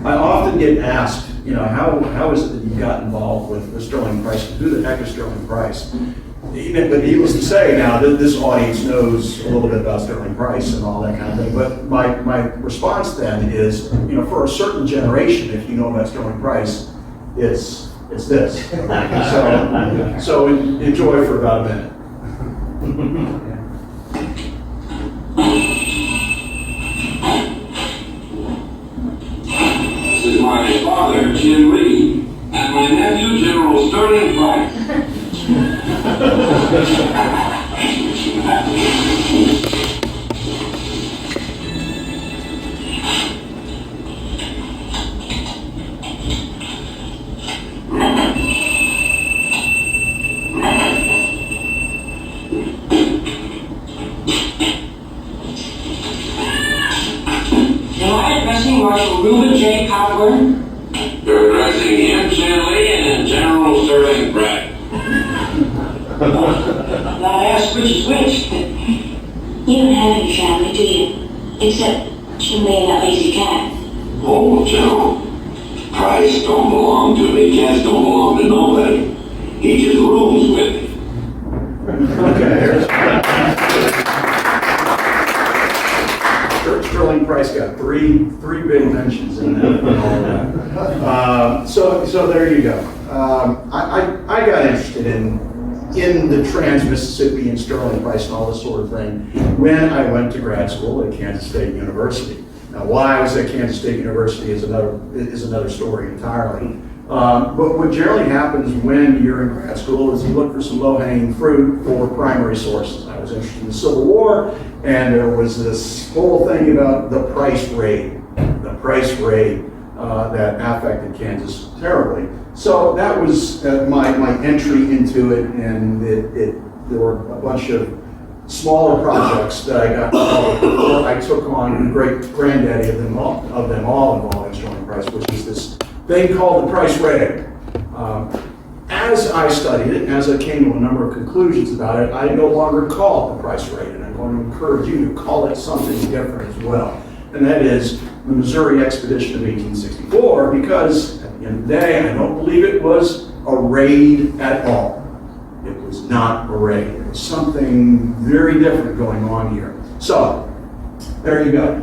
I often get asked, how is it that you got involved with Sterling Price? Who the heck is Sterling Price? But needless to say, now this audience knows a little bit about Sterling Price and all that kind of thing. But my response then is, for a certain generation, if you know about Sterling Price, it's this. So enjoy for about a minute. This is my father, Jim Lee, and my nephew, General Stirling Price. Marshal Reuben J. Cockburn. You're addressing him, Lee, and General Stirling Price. Now I ask which is which. You don't have any family, do you? Except Chimney and that lazy cat. Oh, General. Price don't belong to me. Cats don't belong to nobody. He just rooms with me. Okay. Sterling Price got three big mentions in that. So there you go. I got interested in the Trans-Mississippi and Sterling Price and all this sort of thing when I went to grad school at Kansas State University. Now, why I was at Kansas State University is another story entirely. But what generally happens when you're in grad school is you look for some low-hanging fruit for primary sources. I was interested in the Civil War, and there was this whole thing about the Price raid that affected Kansas terribly. So that was my entry into it, and there were a bunch of smaller projects that I got involved with before I took on the great granddaddy of them all involving Sterling Price, which is this thing called the Price raid. As I studied it, as I came to a number of conclusions about it, I no longer call it the Price raid, and I'm going to encourage you to call it something different as well. And that is the Missouri Expedition of 1864, because at the end of the day, I don't believe it was a raid at all. It was not a raid. There was something very different going on here. So, there you go.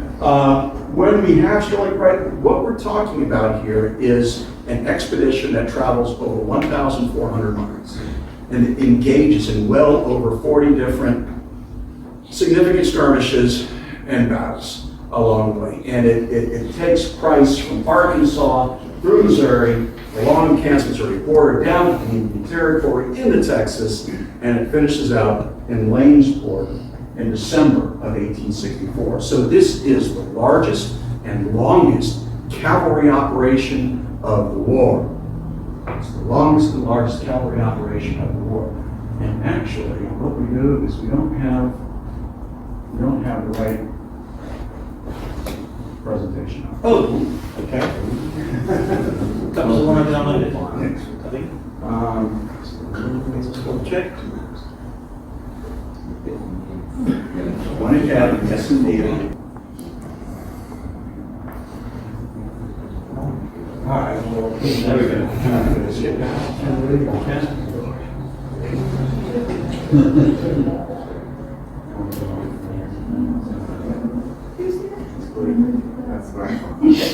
When we have Sterling Price, what we're talking about here is an expedition that travels over 1,400 miles and it engages in well over 40 different significant skirmishes and battles along the way. And it takes Price from Arkansas through Missouri, along the Kansas-Missouri border, down to the Indian Territory, into Texas, and it finishes out in Lanesport in December of 1864. So this is the largest and longest cavalry operation of the war. It's the longest and largest cavalry operation of the war. And actually, what we do is we don't have the right presentation. Oh, okay. That was the one I downloaded, I think. Let's check. One academy, yes indeed. All right, well, there we go.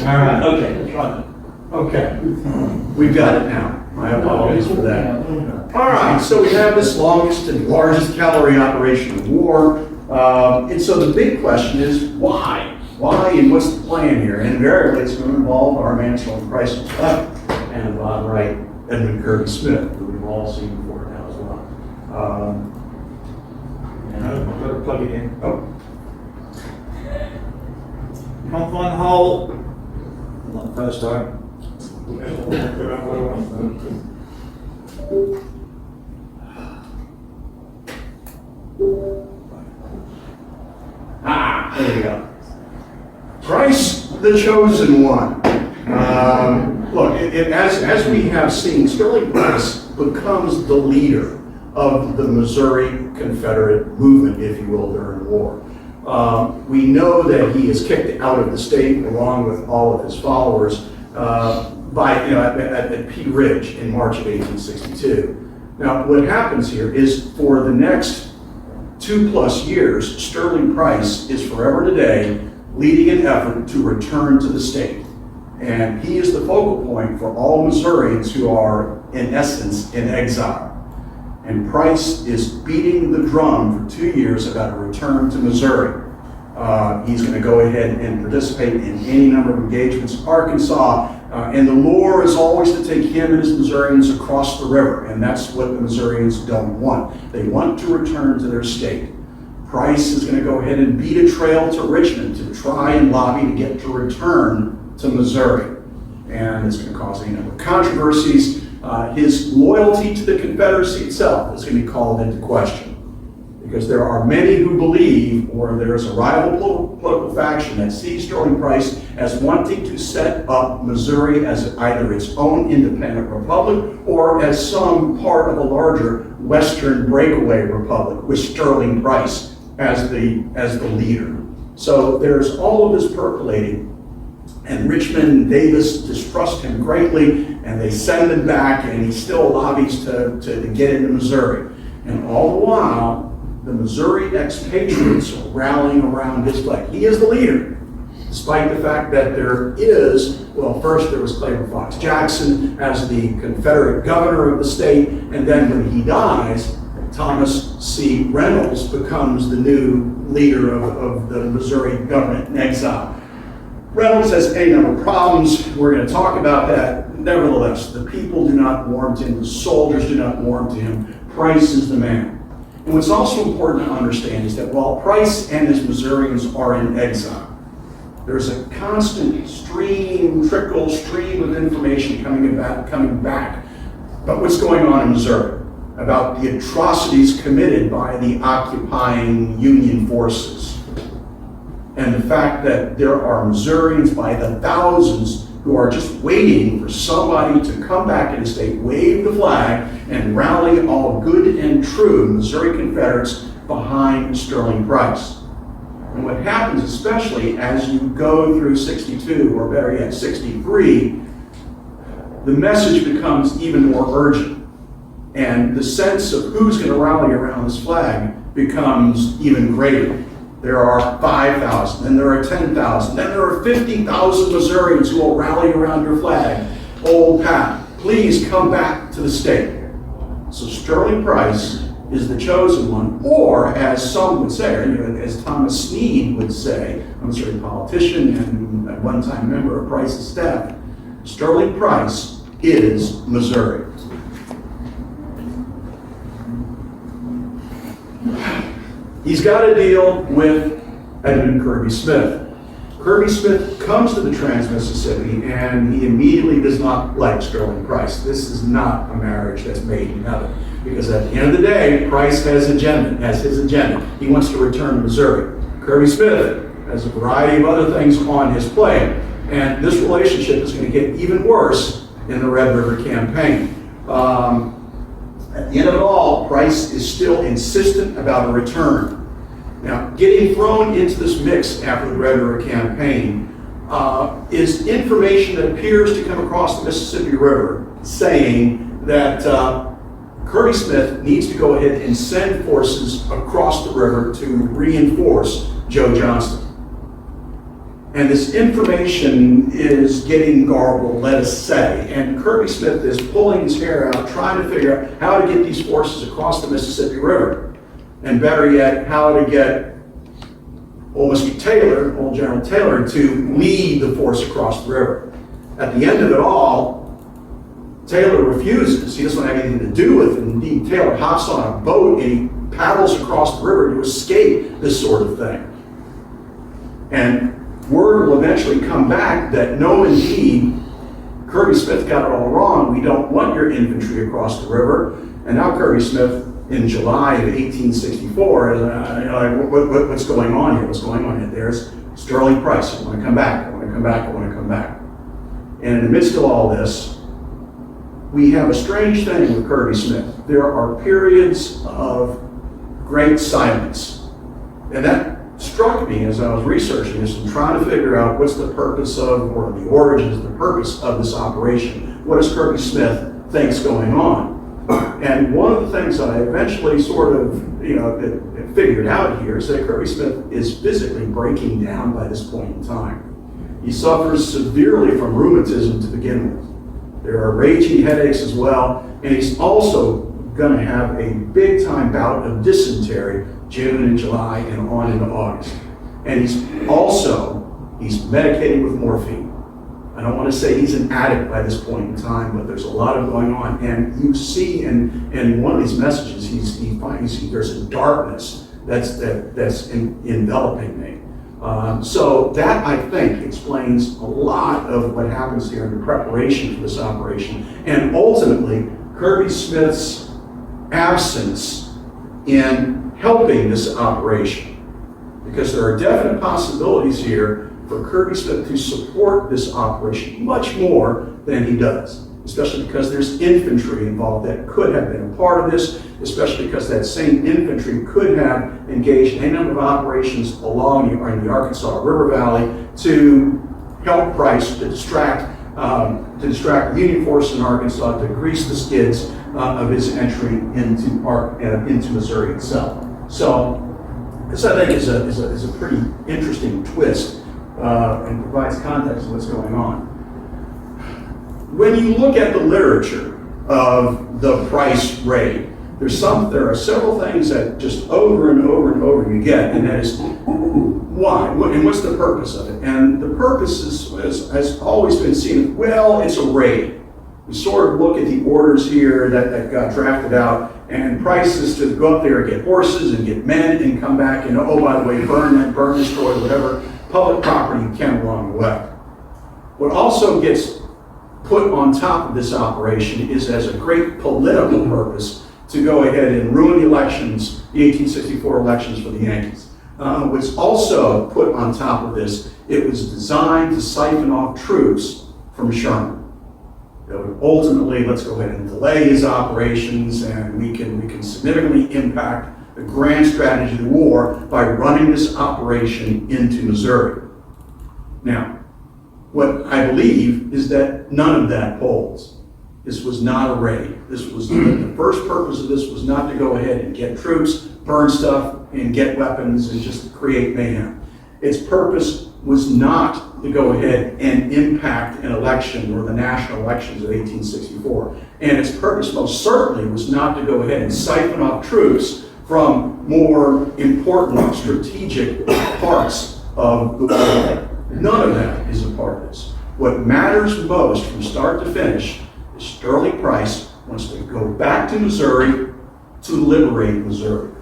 All right, okay, let's try that. Okay. We've got it now. My apologies for that. All right, so we have this longest and largest cavalry operation of the war. And so the big question is why? Why and what's the plan here? And invariably it's going to involve our man Sterling Price and Bob Wright, Edmund Kirby Smith, who we've all seen before now as well. I've got to plug it in. Oh. Can't find the hole. Not the first time. There you go. Price, the chosen one. Look, as we have seen, Sterling Price becomes the leader of the Missouri Confederate movement, if you will, during the war. We know that he is kicked out of the state along with all of his followers at Pea Ridge in March of 1862. Now, what happens here is for the next 2+ years, Stirling Price is forever today leading an effort to return to the state. And he is the focal point for all Missourians who are, in essence, in exile. And Price is beating the drum for 2 years about a return to Missouri. He's going to go ahead and participate in any number of engagements. Arkansas, and the lure is always to take him and his Missourians across the river, and that's what the Missourians don't want. They want to return to their state. Price is going to go ahead and beat a trail to Richmond to try and lobby to get to return to Missouri. And it's going to cause a number of controversies. His loyalty to the Confederacy itself is going to be called into question, because there are many who believe, or there is a rival political faction that sees Stirling Price as wanting to set up Missouri as either its own independent republic or as some part of a larger Western breakaway republic with Stirling Price as the leader. So there's all of this percolating, and Richmond and Davis distrust him greatly, and they send him back, and he still lobbies to get into Missouri. And all the while, the Missouri expatriates are rallying around his flag. He is the leader, despite the fact that there is, well, first there was Claiborne Fox Jackson as the Confederate governor of the state, and then when he dies, Thomas C. Reynolds becomes the new leader of the Missouri government in exile. Reynolds has any number of problems. We're going to talk about that. Nevertheless, the people do not warm to him. The soldiers do not warm to him. Price is the man. And what's also important to understand is that while Price and his Missourians are in exile, there's a constant stream of information coming back about what's going on in Missouri, about the atrocities committed by the occupying Union forces, and the fact that there are Missourians by the thousands who are just waiting for somebody to come back in the state, wave the flag, and rally all good and true Missouri Confederates behind Stirling Price. And what happens, especially as you go through 62, or better yet, 63, the message becomes even more urgent. And the sense of who's going to rally around this flag becomes even greater. There are 5,000, then there are 10,000, then there are 50,000 Missourians who will rally around your flag. Old Pat, please come back to the state. So Stirling Price is the chosen one, or as some would say, or as Thomas Snead would say, a Missouri politician and at one time member of Price's staff, Stirling Price is Missouri. He's got to deal with Edmund Kirby Smith. Kirby Smith comes to the Trans-Mississippi, and he immediately does not like Stirling Price. This is not a marriage that's made in heaven, because at the end of the day, Price has his agenda. He wants to return to Missouri. Kirby Smith has a variety of other things on his plate, and this relationship is going to get even worse in the Red River Campaign. At the end of it all, Price is still insistent about a return. Now, getting thrown into this mix after the Red River Campaign is information that appears to come across the Mississippi River saying that Kirby Smith needs to go ahead and send forces across the river to reinforce Joe Johnston. And this information is getting garbled, let us say. And Kirby Smith is pulling his hair out, trying to figure out how to get these forces across the Mississippi River. And better yet, how to get old General Taylor, to lead the force across the river. At the end of it all, Taylor refuses. He doesn't want to have anything to do with it. Indeed, Taylor hops on a boat and he paddles across the river to escape this sort of thing. And word will eventually come back that no, indeed, Kirby Smith got it all wrong. We don't want your infantry across the river. And now Kirby Smith, in July of 1864, what's going on here? What's going on here? There's Stirling Price. I want to come back. I want to come back. I want to come back. And in the midst of all this, we have a strange thing with Kirby Smith. There are periods of great silence. And that struck me as I was researching this and trying to figure out what's the purpose of, or the origins, the purpose of this operation. What does Kirby Smith think's going on? And one of the things I eventually sort of, figured out here is that Kirby Smith is physically breaking down by this point in time. He suffers severely from rheumatism to begin with. There are raging headaches as well, and he's also going to have a big time bout of dysentery June and July and on into August. And he's medicated with morphine. I don't want to say he's an addict by this point in time, but there's a lot of going on. And you see in one of these messages, he finds there's a darkness that's enveloping me. So that, I think, explains a lot of what happens here in the preparation for this operation, and ultimately Kirby Smith's absence in helping this operation, because there are definite possibilities here for Kirby Smith to support this operation much more than he does, especially because there's infantry involved that could have been a part of this, especially because that same infantry could have engaged in a number of operations along in the Arkansas River Valley to help Price to distract the Union force in Arkansas, to grease the skids of his entry into Missouri itself. So this, I think, is a pretty interesting twist and provides context of what's going on. When you look at the literature of the Price raid, there are several things that just over and over and over you get, and that is why, and what's the purpose of it? And the purpose has always been seen as, well, it's a raid. We sort of look at the orders here that got drafted out, and Price is to go up there and get horses and get men and come back and, oh, by the way, burn, destroy, whatever public property you can along the way. What also gets put on top of this operation is as a great political purpose to go ahead and ruin the elections, the 1864 elections for the Yankees. Was also put on top of this, it was designed to siphon off troops from Sherman. That would ultimately, let's go ahead and delay his operations, and we can significantly impact the grand strategy of the war by running this operation into Missouri. Now, what I believe is that none of that holds. This was not a raid. This was the first purpose of this was not to go ahead and get troops, burn stuff, and get weapons and just create mayhem. Its purpose was not to go ahead and impact an election or the national elections of 1864. And its purpose most certainly was not to go ahead and siphon off troops from more important strategic parts of the war. None of that is a part of this. What matters most from start to finish is Stirling Price wants to go back to Missouri to liberate Missouri,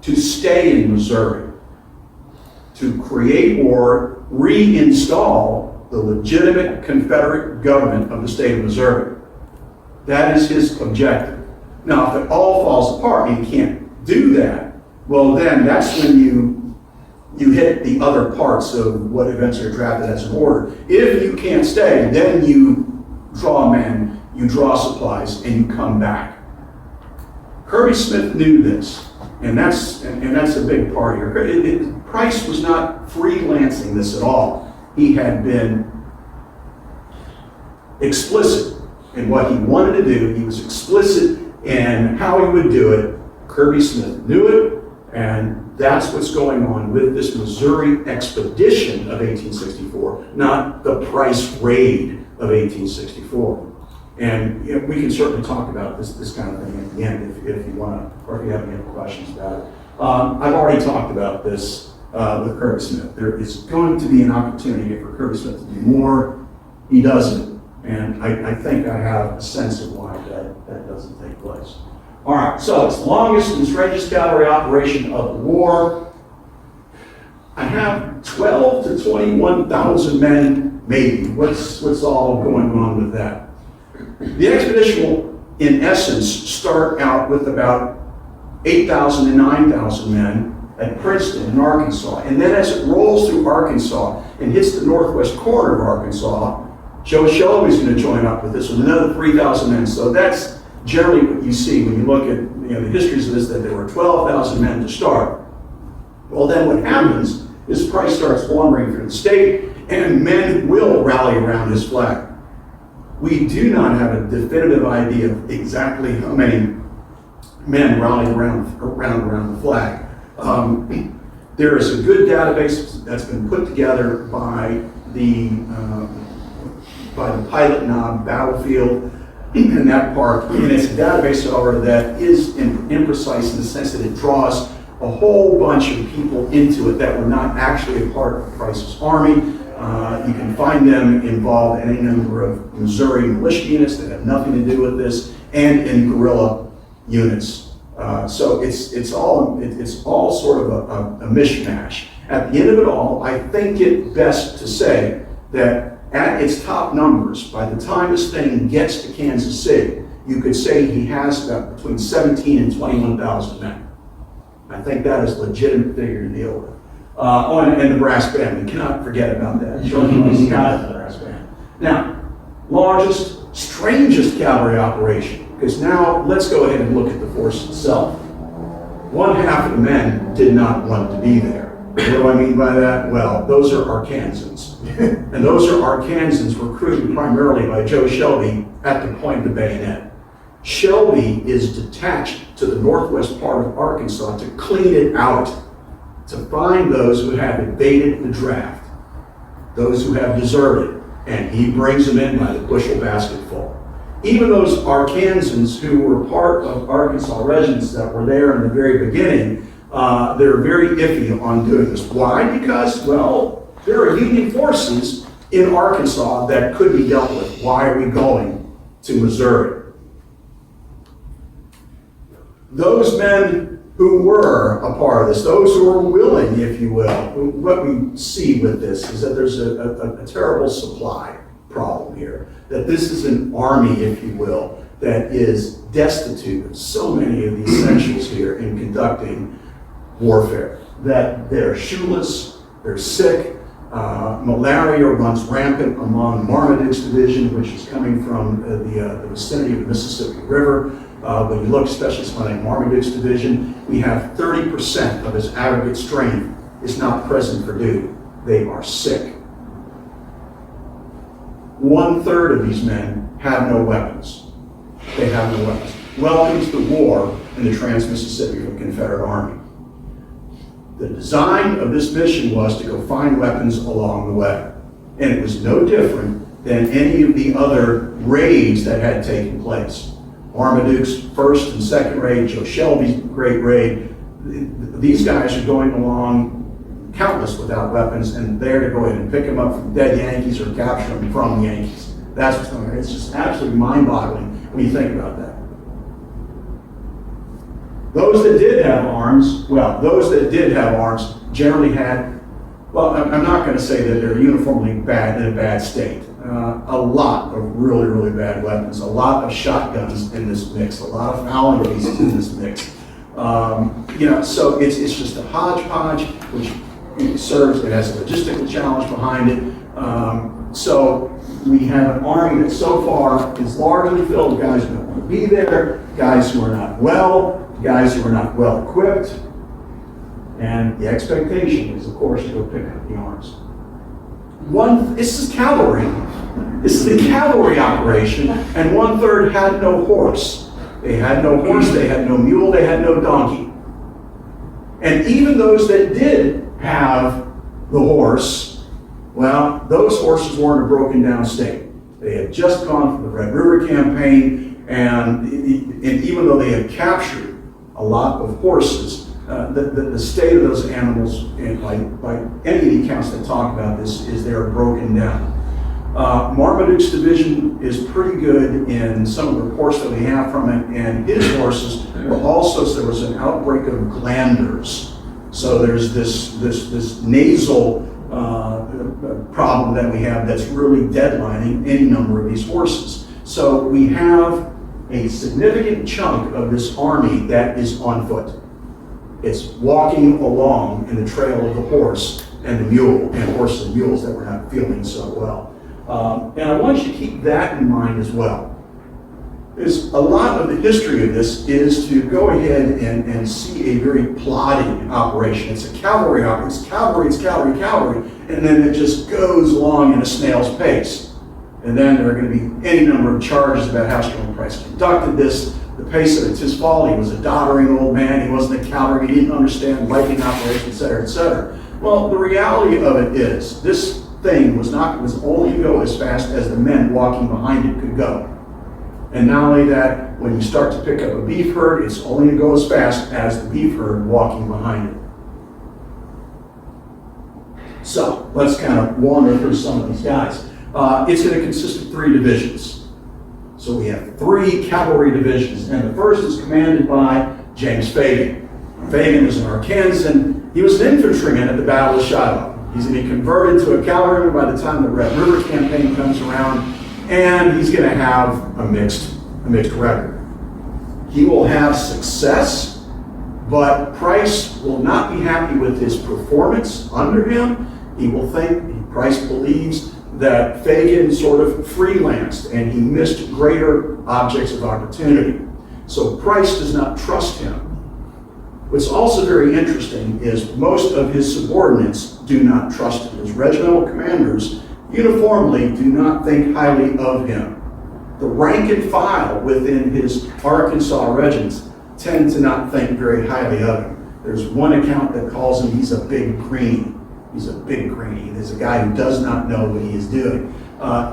to stay in Missouri, to create or reinstall the legitimate Confederate government of the state of Missouri. That is his objective. Now, if it all falls apart and you can't do that, well, then that's when you hit the other parts of what events are drafted as an order. If you can't stay, then you draw men, you draw supplies, and you come back. Kirby Smith knew this, and that's a big part here. Price was not freelancing this at all. He had been explicit in what he wanted to do. He was explicit in how he would do it. Kirby Smith knew it, and that's what's going on with this Missouri expedition of 1864, not the Price raid of 1864. And we can certainly talk about this kind of thing at the end if you want to, or if you have any other questions about it. I've already talked about this with Kirby Smith. There is going to be an opportunity for Kirby Smith to do more. He doesn't, and I think I have a sense of why that doesn't take place. All right, so it's the longest and strangest cavalry operation of the war. I have 12 to 21,000 men, maybe. What's all going on with that? The expedition will, in essence, start out with about 8,000 to 9,000 men at Princeton in Arkansas. And then as it rolls through Arkansas and hits the northwest corner of Arkansas, Joe Shelby's going to join up with this with another 3,000 men. So that's generally what you see when you look at the histories of this, that there were 12,000 men to start. Well, then what happens is Price starts wandering through the state, and men will rally around his flag. We do not have a definitive idea of exactly how many men rallied around the flag. There is a good database that's been put together by the Pilot Knob Battlefield in that park, and it's a database, however, that is imprecise in the sense that it draws a whole bunch of people into it that were not actually a part of Price's army. You can find them involved in any number of Missouri militia units that have nothing to do with this, and in guerrilla units. So it's all sort of a mishmash. At the end of it all, I think it best to say that at its top numbers, by the time this thing gets to Kansas City, you could say he has about between 17 and 21,000 men. I think that is a legitimate figure to deal with. And the brass band, we cannot forget about that. He's got the brass band. Now, largest, strangest cavalry operation, because now let's go ahead and look at the force itself. One half of the men did not want to be there. What do I mean by that? Well, those are Arkansans. And those are Arkansans recruited primarily by Joe Shelby at the point of the bayonet. Shelby is detached to the northwest part of Arkansas to clean it out, to find those who have evaded the draft, those who have deserted, and he brings them in by the bushel basketful. Even those Arkansans who were part of Arkansas regiments that were there in the very beginning, they're very iffy on doing this. Why? Because, well, there are Union forces in Arkansas that could be dealt with. Why are we going to Missouri? Those men who were a part of this, those who are willing, if you will, what we see with this is that there's a terrible supply problem here. That this is an army, if you will, that is destitute of so many of the essentials here in conducting warfare. That they're shoeless, they're sick, malaria runs rampant among Marmaduke's division, which is coming from the vicinity of the Mississippi River. When you look, especially something like Marmaduke's division, we have 30% of its aggregate strength is not present for duty. They are sick. 1/3 of these men have no weapons. They have no weapons. Welcome to the war in the Trans-Mississippi of the Confederate Army. The design of this mission was to go find weapons along the way. And it was no different than any of the other raids that had taken place. Marmaduke's first and second raid, Joe Shelby's great raid. These guys are going along countless without weapons and there to go ahead and pick them up from dead Yankees or capture them from the Yankees. That's what's going on. It's just absolutely mind-boggling when you think about that. Those that did have arms, generally had, well, I'm not going to say that they're uniformly bad in a bad state. A lot of really, really bad weapons, a lot of shotguns in this mix, a lot of fowling pieces in this mix. So it's just a hodgepodge, which serves, it has a logistical challenge behind it. So we have an army that so far is largely filled with guys who don't want to be there, guys who are not well, guys who are not well equipped, and the expectation is, of course, to go pick up the arms. This is cavalry. This is a cavalry operation, and 1/3 had no horse. They had no horse, they had no mule, they had no donkey. And even those that did have the horse, well, those horses were in a broken down state. They had just gone from the Red River campaign, and even though they had captured a lot of horses, the state of those animals, and by any of the accounts that talk about this, is they're broken down. Marmaduke's division is pretty good in some of the reports that we have from it, and his horses were also, so there was an outbreak of glanders. So there's this nasal problem that we have that's really deadlining any number of these horses. So we have a significant chunk of this army that is on foot. It's walking along in the trail of the horse and the mule, and horses and mules that were not feeling so well. And I want you to keep that in mind as well. is a lot of the history of this is to go ahead and see a very plodding operation. It's a cavalry operation. It's cavalry, and then it just goes along in a snail's pace. And then there are going to be any number of charges about how Stirling Price conducted this. The pace of it's his fault. He was a doddering old man. He wasn't a cavalry. He didn't understand lightning operations, et cetera, et cetera. Well, the reality of it is this thing was only to go as fast as the men walking behind it could go. And not only that, when you start to pick up a beef herd, it's only to go as fast as the beef herd walking behind it. So let's kind of wander through some of these guys. It's going to consist of 3 divisions. So we have 3 cavalry divisions, and the first is commanded by James Fagan. Fagan is an Arkansan. He was an infantryman at the Battle of Shiloh. He's going to be converted to a cavalryman by the time the Red River campaign comes around, and he's going to have a mixed record. He will have success, but Price will not be happy with his performance under him. Price believes that Fagan sort of freelanced and he missed greater objects of opportunity. So Price does not trust him. What's also very interesting is most of his subordinates do not trust him. His regimental commanders uniformly do not think highly of him. The rank and file within his Arkansas regiments tend to not think very highly of him. There's one account that calls him, he's a big greenie. He's a big greenie. There's a guy who does not know what he is doing.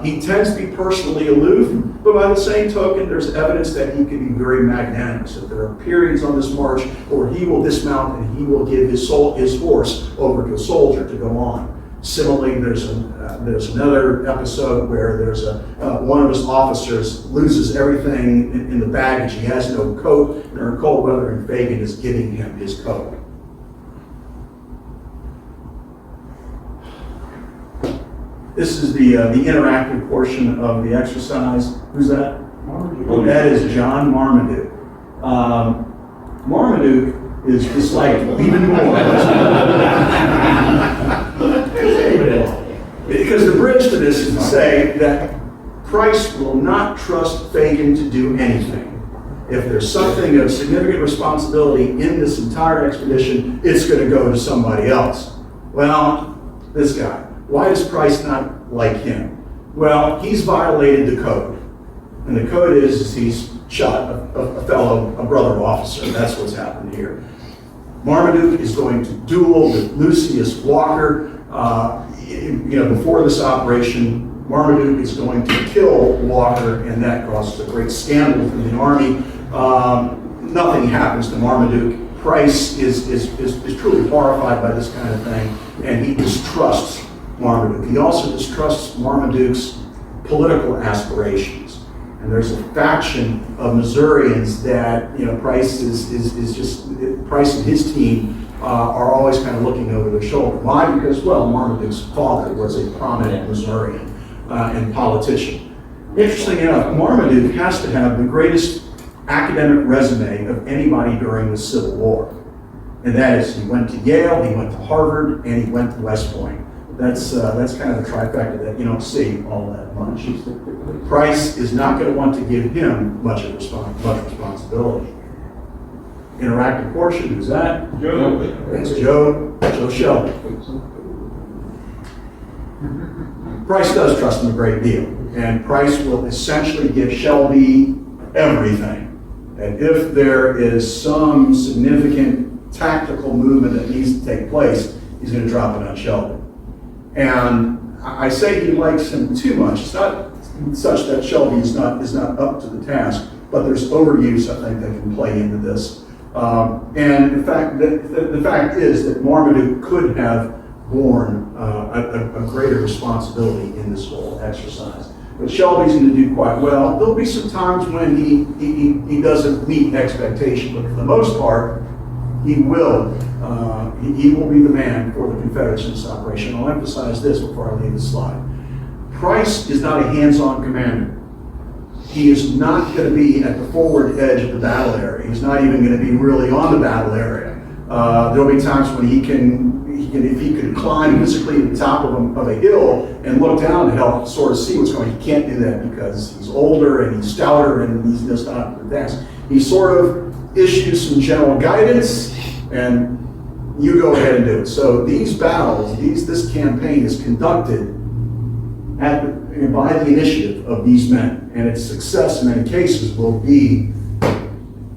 He tends to be personally aloof, but by the same token, there's evidence that he can be very magnanimous. That there are periods on this march where he will dismount and he will give his horse over to a soldier to go on. Similarly, there's another episode where there's one of his officers loses everything in the baggage. He has no coat, and they're in cold weather, and Fagan is giving him his coat. This is the interactive portion of the exercise. Who's that? Marmaduke. That is John Marmaduke. Marmaduke is disliked even more. Because the bridge to this is to say that Price will not trust Fagan to do anything. If there's something of significant responsibility in this entire expedition, it's going to go to somebody else. Well, this guy. Why does Price not like him? Well, he's violated the code. And the code is he's shot a brother officer. That's what's happened here. Marmaduke is going to duel with Lucius Walker. Before this operation, Marmaduke is going to kill Walker, and that causes a great scandal in the army. Nothing happens to Marmaduke. Price is truly horrified by this kind of thing, and he distrusts Marmaduke. He also distrusts Marmaduke's political aspirations. And there's a faction of Missourians that Price Price and his team are always kind of looking over their shoulder. Why? Because, Marmaduke's father was a prominent Missourian and politician. Interesting enough, Marmaduke has to have the greatest academic resume of anybody during the Civil War. And that is, he went to Yale, he went to Harvard, and he went to West Point. That's kind of the trifecta that you don't see all that much. Price is not going to want to give him much responsibility. Interactive portion, who's that? Joe. That's Joe Shelby. Price does trust him a great deal, and Price will essentially give Shelby everything. And if there is some significant tactical movement that needs to take place, he's going to drop it on Shelby. And I say he likes him too much. It's not such that Shelby is not up to the task, but there's overuse, I think, that can play into this. And the fact is that Marmaduke could have borne a greater responsibility in this whole exercise. But Shelby's going to do quite well. There'll be some times when he doesn't meet expectation, but for the most part, he will be the man for the Confederates in this operation. I'll emphasize this before I leave the slide. Price is not a hands-on commander. He is not going to be at the forward edge of the battle area. He's not even going to be really on the battle area. There'll be times when he if he could climb physically to the top of a hill and look down to help sort of see what's going on. He can't do that because he's older and he's stouter and he's just not the best. He sort of issues some general guidance, and you go ahead and do it. So these battles, this campaign is conducted by the initiative of these men, and its success in many cases will be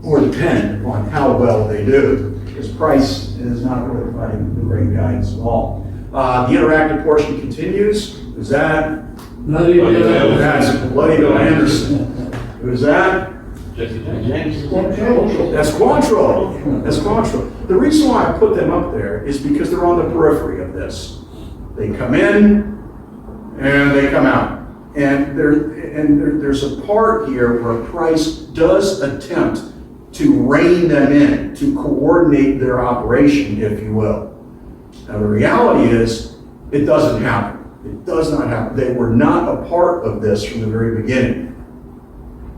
or depend on how well they do, because Price is not really providing the great guidance at all. The interactive portion continues. Who's that? Bloody Bill. That's Bloody Bill Anderson. Who's that? James. That's Quantrill. That's Quantrill. The reason why I put them up there is because they're on the periphery of this. They come in and they come out. And there's a part here where Price does attempt to rein them in, to coordinate their operation, if you will. Now the reality is, it doesn't happen. It does not happen. They were not a part of this from the very beginning.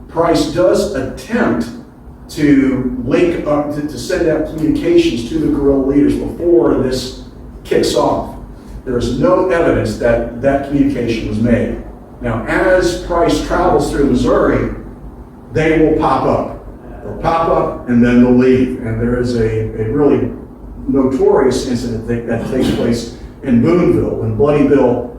Price does attempt to link up, to send out communications to the guerrilla leaders before this kicks off. There's no evidence that that communication was made. Now, as Price travels through Missouri, they will pop up. They'll pop up and then they'll leave. And there is a really notorious incident that takes place in Booneville when Bloody Bill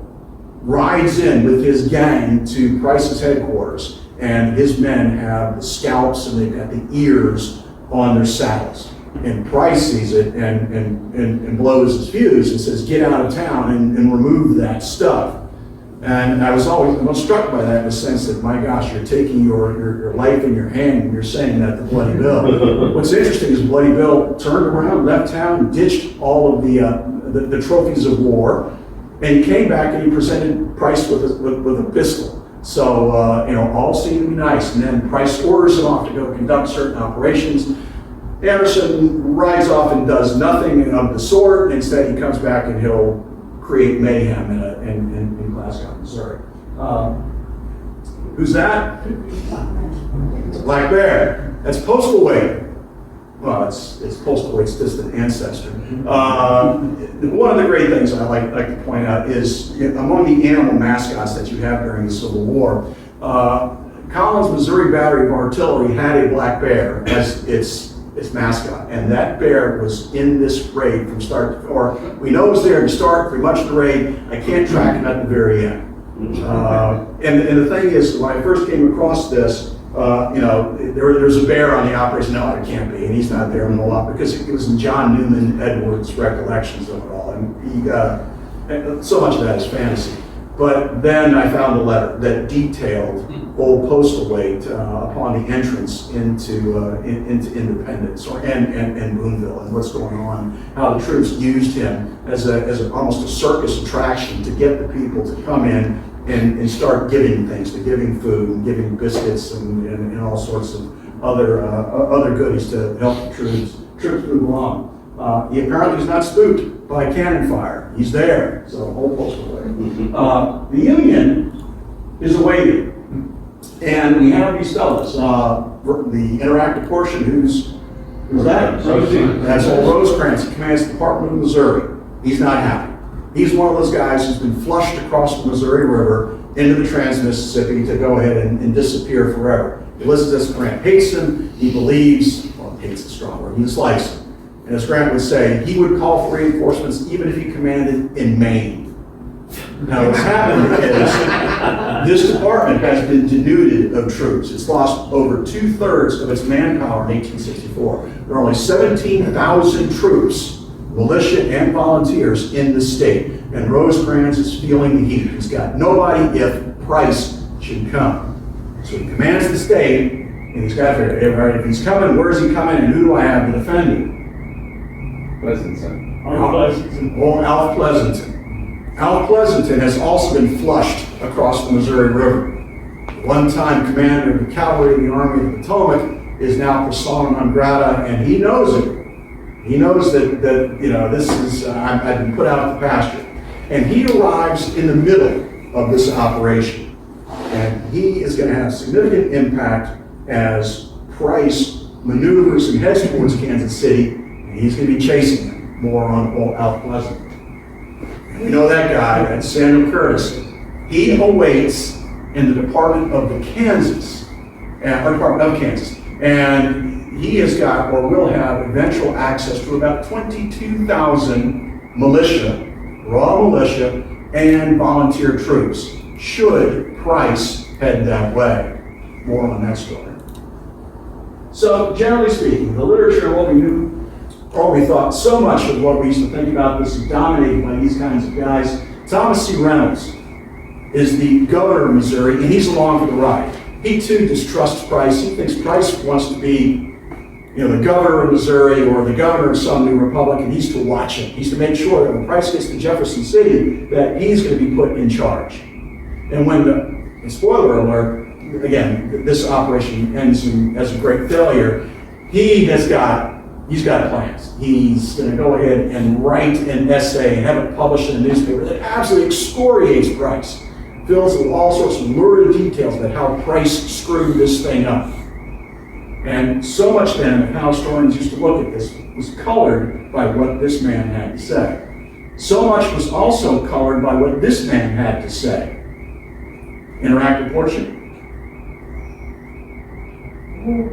rides in with his gang to Price's headquarters, and his men have the scalps and they've got the ears on their saddles. And Price sees it and blows his fuse and says, "Get out of town and remove that stuff." And I was always struck by that in the sense that, my gosh, you're taking your life in your hand and you're saying that to Bloody Bill. What's interesting is Bloody Bill turned around, left town, ditched all of the trophies of war, and he came back and he presented Price with a pistol. So, all seemed to be nice. And then Price orders him off to go conduct certain operations. Anderson rides off and does nothing of the sort. Instead, he comes back and he'll create mayhem in Glasgow, Missouri. Who's that? Black Bear. That's Postlethwaite. Well, it's Postlethwaite's distant ancestor. One of the great things I like to point out is among the animal mascots that you have during the Civil War, Collins, Missouri Battery of Artillery had a black bear as its mascot, and that bear was in this raid from start to, or we know it was there to start pretty much the raid. I can't track it at the very end. And the thing is, when I first came across this, there's a bear on the operation. No, it can't be, and he's not there in the lot because it was in John Newman Edwards' recollections of it all, and so much of that is fantasy. But then I found a letter that detailed old Postlethwaite upon the entrance into Independence and Booneville and what's going on, how the troops used him as almost a circus attraction to get the people to come in and start giving things, to giving food and giving biscuits and all sorts of other goodies to help the troops move along. He apparently is not spooked by cannon fire. He's there, so old Postlethwaite. The Union is awaiting. And we have these fellas, the interactive portion, who's that? That's old Rosecrans. He commands the Department of Missouri. He's not happy. He's one of those guys who's been flushed across the Missouri River into the Trans-Mississippi to go ahead and disappear forever. Ulysses S. Grant hates him. He believes, well, hates is a strong word, he dislikes him. And as Grant would say, he would call for reinforcements even if he commanded in Maine. Now what's happened is this department has been denuded of troops. It's lost over 2/3 of its manpower in 1864. There are only 17,000 troops, militia and volunteers in the state. And Rosecrans is feeling the heat. He's got nobody if Price should come. So he commands the state, and he's got to figure, all right, if he's coming, where is he coming, and who do I have to defend him? Pleasanton. Alf Pleasanton. Alf Pleasanton has also been flushed across the Missouri River. One-time commander of the cavalry of the Army of the Potomac is now persona non grata, and he knows it. He knows that this is, I've been put out of the pasture. And he arrives in the middle of this operation. And he is going to have significant impact as Price maneuvers and heads towards Kansas City, and he's going to be chasing him more on old Alf Pleasanton. We know that guy, that's Samuel Curtis. He awaits in the Department of Kansas, and he has got or will have eventual access to about 22,000 militia, raw militia, and volunteer troops, should Price head that way. More on that story. So, generally speaking, the literature, what we knew, or we thought so much of what we used to think about this is dominated by these kinds of guys. Thomas C. Reynolds is the governor of Missouri, and he's along for the ride. He too distrusts Price. He thinks Price wants to be, the governor of Missouri or the governor of some new republic, and he's to watch him. He's to make sure that when Price gets to Jefferson City, that he's going to be put in charge. And when and spoiler alert, again, this operation ends as a great failure, he's got plans. He's going to go ahead and write an essay and have it published in a newspaper that absolutely excoriates Price. Fills it with all sorts of lurid details about how Price screwed this thing up. And so much then of how historians used to look at this was colored by what this man had to say. So much was also colored by what this man had to say. Interactive portion.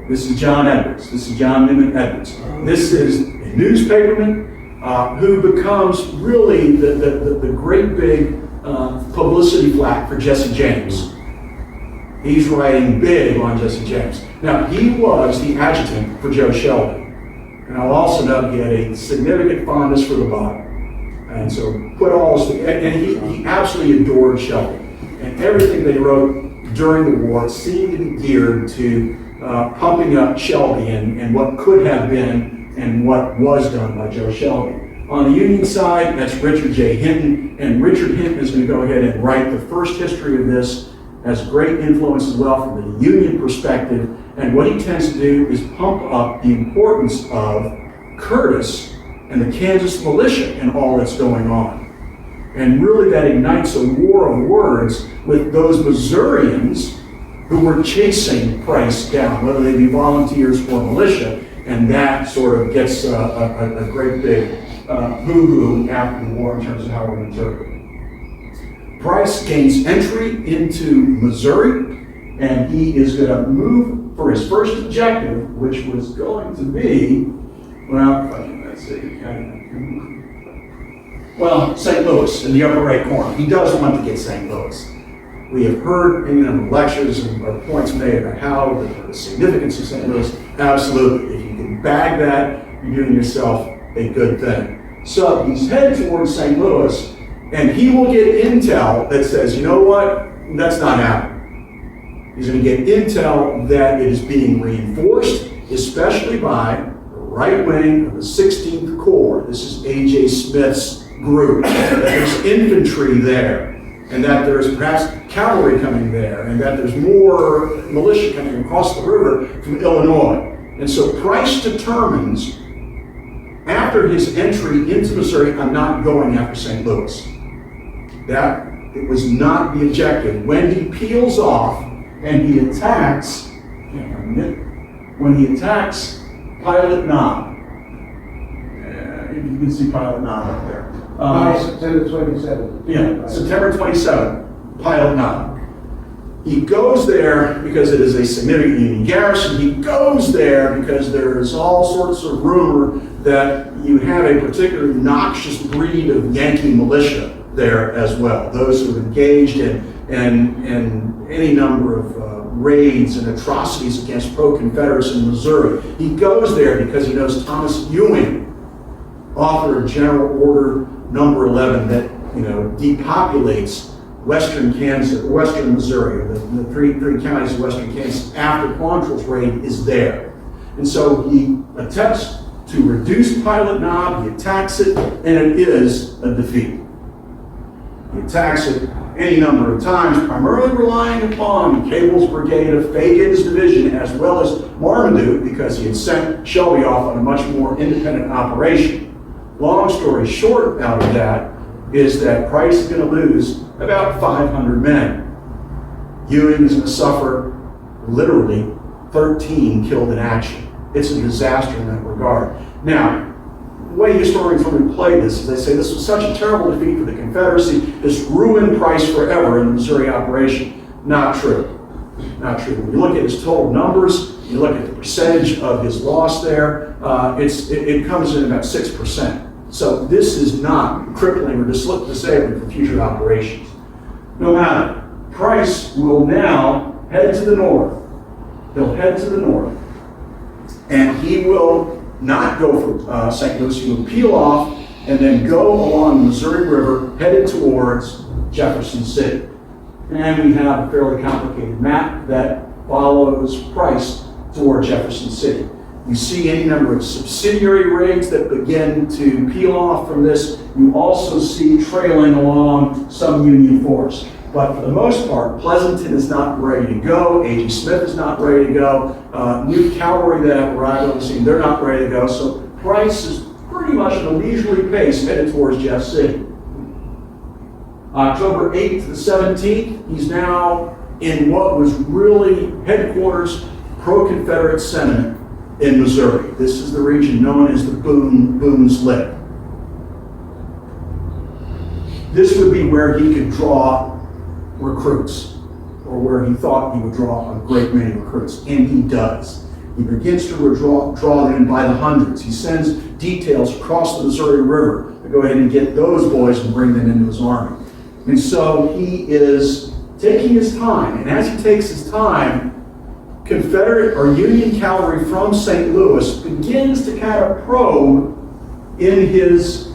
This is John Edwards. This is John Newman Edwards. This is a newspaperman who becomes really the great big publicity flack for Jesse James. He's writing big on Jesse James. Now, he was the adjutant for Joe Shelby. And I'll also note he had a significant fondness for the Bible. And so put all this together, and he absolutely adored Shelby. And everything they wrote during the war seemed to be geared to pumping up Shelby and what could have been and what was done by Joe Shelby. On the Union side, that's Richard J. Hinton, and Richard Hinton is going to go ahead and write the first history of this, has great influence as well from the Union perspective, and what he tends to do is pump up the importance of Curtis and the Kansas militia and all that's going on. And really that ignites a war of words with those Missourians who were chasing Price down, whether they be volunteers or militia, and that sort of gets a great big hoo-hoo after the war in terms of how we interpret it. Price gains entry into Missouri, and he is going to move for his first objective, which was going to be, St. Louis in the upper right corner. He does want to get St. Louis. We have heard any number of lectures and points made about how the significance of St. Louis. Absolutely. If you can bag that, you're doing yourself a good thing. So he's headed towards St. Louis, and he will get intel that says, you know what, that's not happening. He's going to get intel that it is being reinforced, especially by the right wing of the 16th Corps. This is A.J. Smith's group. That there's infantry there, and that there's perhaps cavalry coming there, and that there's more militia coming across the river from Illinois. And so Price determines, after his entry into Missouri, I'm not going after St. Louis. That it was not the objective. When he peels off and he attacks, when he attacks Pilot Knob, you can see Pilot Knob up there. September 27th. Yeah, September 27th, Pilot Knob. He goes there because it is a significant Union garrison. He goes there because there is all sorts of rumor that you have a particularly noxious breed of Yankee militia there as well. Those who have engaged in any number of raids and atrocities against pro-Confederates in Missouri. He goes there because he knows Thomas Ewing, author of General Order Number 11, that depopulates western Kansas, western Missouri, the three counties of western Kansas after Quantrill's raid is there. And so he attempts to reduce Pilot Knob, he attacks it, and it is a defeat. He attacks it any number of times, primarily relying upon Cable's brigade of Fagan's division as well as Marmaduke, because he had sent Shelby off on a much more independent operation. Long story short out of that is that Price is going to lose about 500 men. Ewing is going to suffer literally 13 killed in action. It's a disaster in that regard. Now, the way historians really play this is they say this was such a terrible defeat for the Confederacy, this ruined Price forever in the Missouri operation. Not true. Not true. When you look at his total numbers, you look at the percentage of his loss there, it comes in about 6%. So this is not crippling or disabling for future operations. No matter, Price will now head to the north. He'll head to the north. And he will not go for St. Louis. He will peel off and then go along the Missouri River, headed towards Jefferson City. And we have a fairly complicated map that follows Price toward Jefferson City. You see any number of subsidiary rigs that begin to peel off from this. You also see trailing along some Union force. But for the most part, Pleasanton is not ready to go. A.G. Smith is not ready to go. New cavalry that have arrived on the scene, they're not ready to go. So Price is pretty much at a leisurely pace headed towards Jeff City. October 8th to the 17th, he's now in what was really headquarters pro-Confederate sentiment in Missouri. This is the region known as the Boone's Lick. This would be where he could draw recruits, or where he thought he would draw a great many recruits, and he does. He begins to draw them by the hundreds. He sends details across the Missouri River to go ahead and get those boys and bring them into his army. And so he is taking his time, and as he takes his time, Confederate or Union cavalry from St. Louis begins to kind of probe in his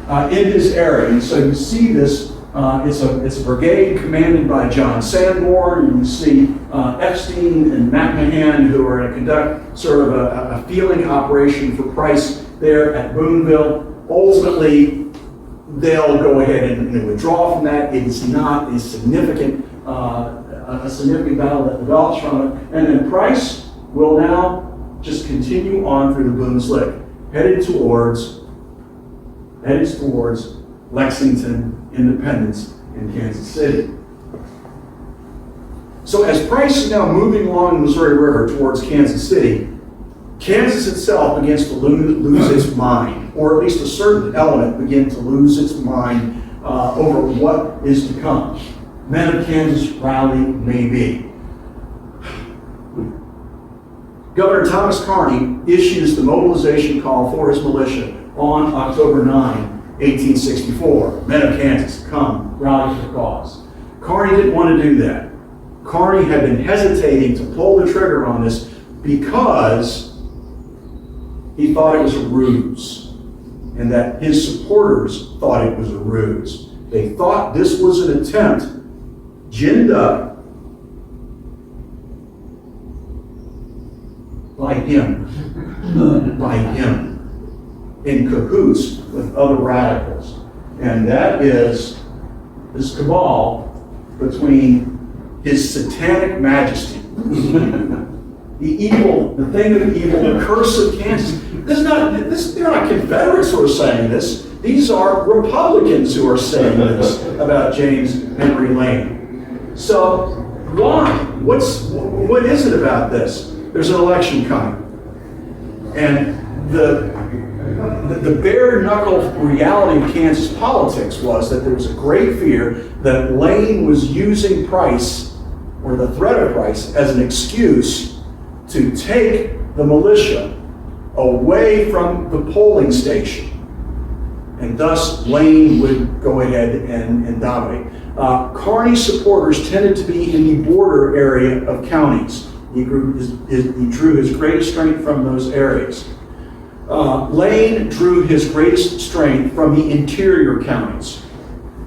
area. And so you see this. It's a brigade commanded by John Sanborn. You see Epstein and McMahon, who are going to conduct sort of a feeling operation for Price there at Booneville. Ultimately, they'll go ahead and withdraw from that. It is not a significant battle that develops from it. And then Price will now just continue on through the Boone's Lick, headed towards Lexington, Independence, and Kansas City. So as Price is now moving along the Missouri River towards Kansas City, Kansas itself begins to lose its mind, or at least a certain element begin to lose its mind over what is to come. Men of Kansas rally maybe. Governor Thomas Kearny issues the mobilization call for his militia on October 9, 1864. Men of Kansas, come, rally for the cause. Kearny didn't want to do that. Kearny had been hesitating to pull the trigger on this because he thought it was a ruse, and that his supporters thought it was a ruse. They thought this was an attempt ginned up by him, in cahoots with other radicals. And that is this cabal between his satanic majesty, the thing of evil, the curse of Kansas. They're not Confederates who are saying this. These are Republicans who are saying this about James Henry Lane. So why? What is it about this? There's an election coming. And the bare knuckle reality of Kansas politics was that there was a great fear that Lane was using Price, or the threat of Price, as an excuse to take the militia away from the polling station. And thus Lane would go ahead and dominate. Kearny's supporters tended to be in the border area of counties. He drew his greatest strength from those areas. Lane drew his greatest strength from the interior counties.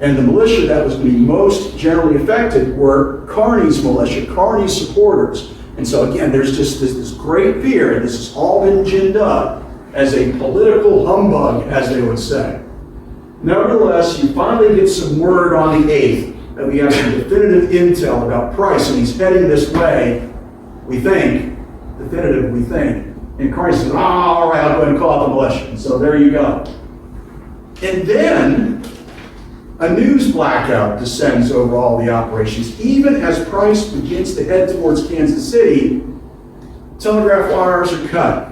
And the militia that was going to be most generally affected were Kearny's militia, Kearny's supporters. And so again, there's just this great fear, and this has all been ginned up as a political humbug, as they would say. Nevertheless, you finally get some word on the 8th that we have some definitive intel about Price, and he's heading this way, we think. And Kearny says, all right, I'll go ahead and call out the militia. And so there you go. And then a news blackout descends over all the operations. Even as Price begins to head towards Kansas City, telegraph wires are cut.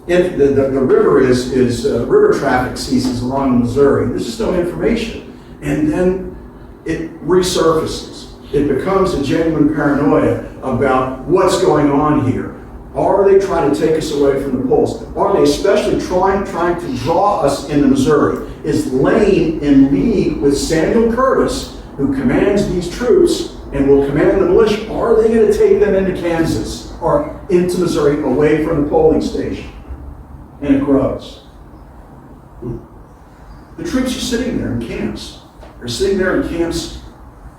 if the river river traffic ceases along the Missouri. There's just no information. And then it resurfaces. It becomes a genuine paranoia about what's going on here. Are they trying to take us away from the polls? Are they especially trying to draw us into Missouri? Is Lane in league with Samuel Curtis, who commands these troops and will command the militia? Are they going to take them into Kansas or into Missouri away from the polling station? And it grows. The troops are sitting there in camps. They're sitting there in camps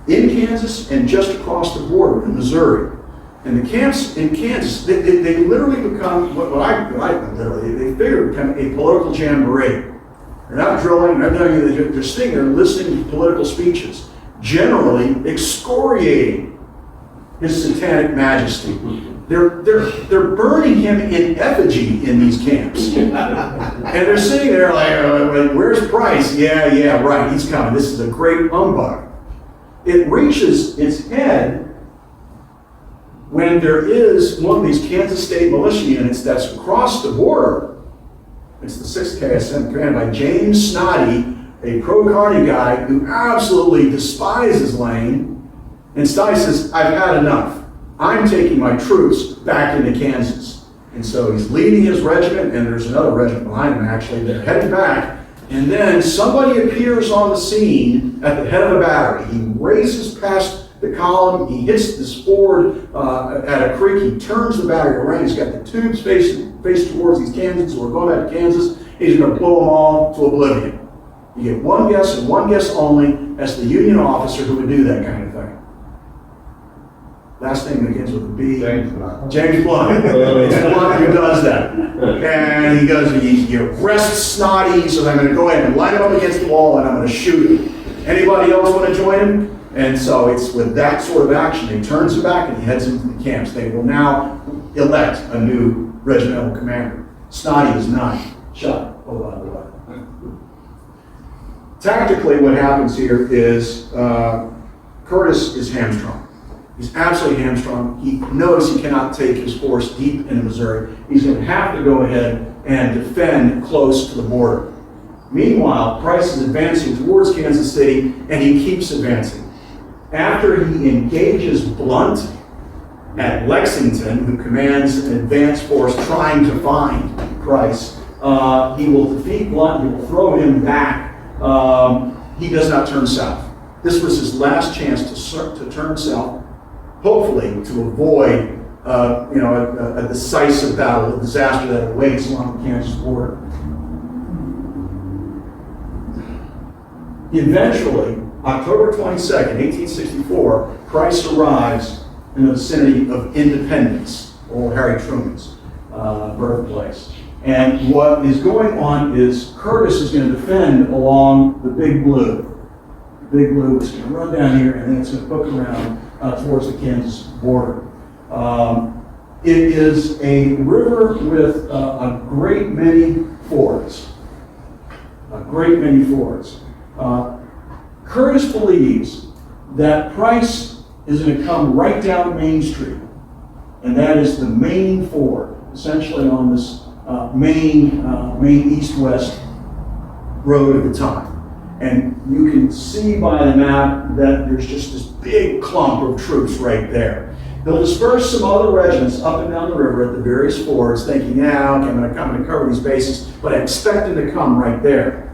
in Kansas and just across the border in Missouri. And the camps in Kansas, they literally become, they figure become a political jamboree. They're not drilling, they're sitting there listening to political speeches, generally excoriating his satanic majesty. They're burning him in effigy in these camps. And they're sitting there like, where's Price? Yeah, right, he's coming. This is a great humbug. It reaches its head when there is one of these Kansas State militia units that's across the border. It's the 6th KSM commanded by James Snoddy, a pro-Carney guy who absolutely despises Lane. And Snoddy says, I've had enough. I'm taking my troops back into Kansas. And so he's leading his regiment, and there's another regiment behind him actually. They're heading back. And then somebody appears on the scene at the head of a battery. He races past the column, he hits this ford at a creek, he turns the battery around, he's got the tubes faced towards these Kansans who are going back to Kansas, he's going to blow them all to oblivion. You get one guess and one guess only as the Union officer who would do that kind of thing. Last name begins with a B. James Blunt. James Blunt. It's Blunt who does that. And he arrests Snoddy, so I'm going to go ahead and line him up against the wall and I'm going to shoot him. Anybody else want to join him? And so it's with that sort of action, he turns it back and he heads into the camps. They will now elect a new regimental commander. Snoddy is not shot. Oh, by the way. Tactically, what happens here is Curtis is hamstrung. He's absolutely hamstrung. He knows he cannot take his force deep into Missouri. He's going to have to go ahead and defend close to the border. Meanwhile, Price is advancing towards Kansas City, and he keeps advancing. After he engages Blunt at Lexington, who commands an advance force trying to find Price, he will defeat Blunt, he will throw him back. He does not turn south. This was his last chance to turn south, hopefully to avoid a decisive battle, a disaster that awaits along the Kansas border. Eventually, October 22nd, 1864, Price arrives in the vicinity of Independence, old Harry Truman's birthplace. And what is going on is Curtis is going to defend along the Big Blue. The Big Blue is going to run down here and then it's going to hook around towards the Kansas border. It is a river with a great many fords. Curtis believes that Price is going to come right down Main Street, and that is the main ford, essentially on this main east-west road at the time. And you can see by the map that there's just this big clump of troops right there. They'll disperse some other regiments up and down the river at the various fords, thinking, okay, I'm going to come and cover these bases, but I expect them to come right there.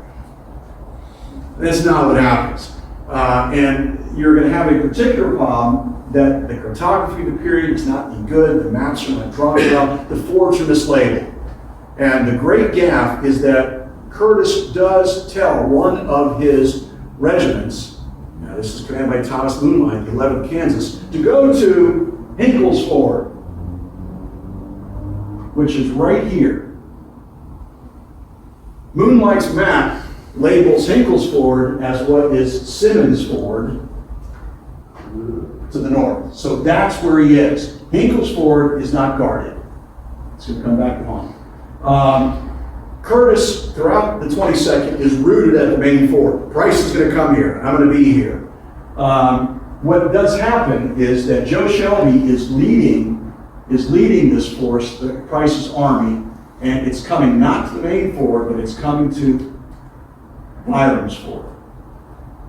That's not what happens. And you're going to have a particular problem that the cartography of the period is not any good, the maps are not drawn well, the fords are mislabeled. And the great gaffe is that Curtis does tell one of his regiments, now this is commanded by Thomas Moonlight, the 11th Kansas, to go to Hinkle's Ford, which is right here. Moonlight's map labels Hinkle's Ford as what is Simmons Ford to the north. So that's where he is. Hinkle's Ford is not guarded. It's going to come back home. Curtis, throughout the 22nd, is rooted at the main fort. Price is going to come here. I'm going to be here. What does happen is that Joe Shelby is leading this force, Price's army, And it's coming not to the main fort, but it's coming to Byram's fort.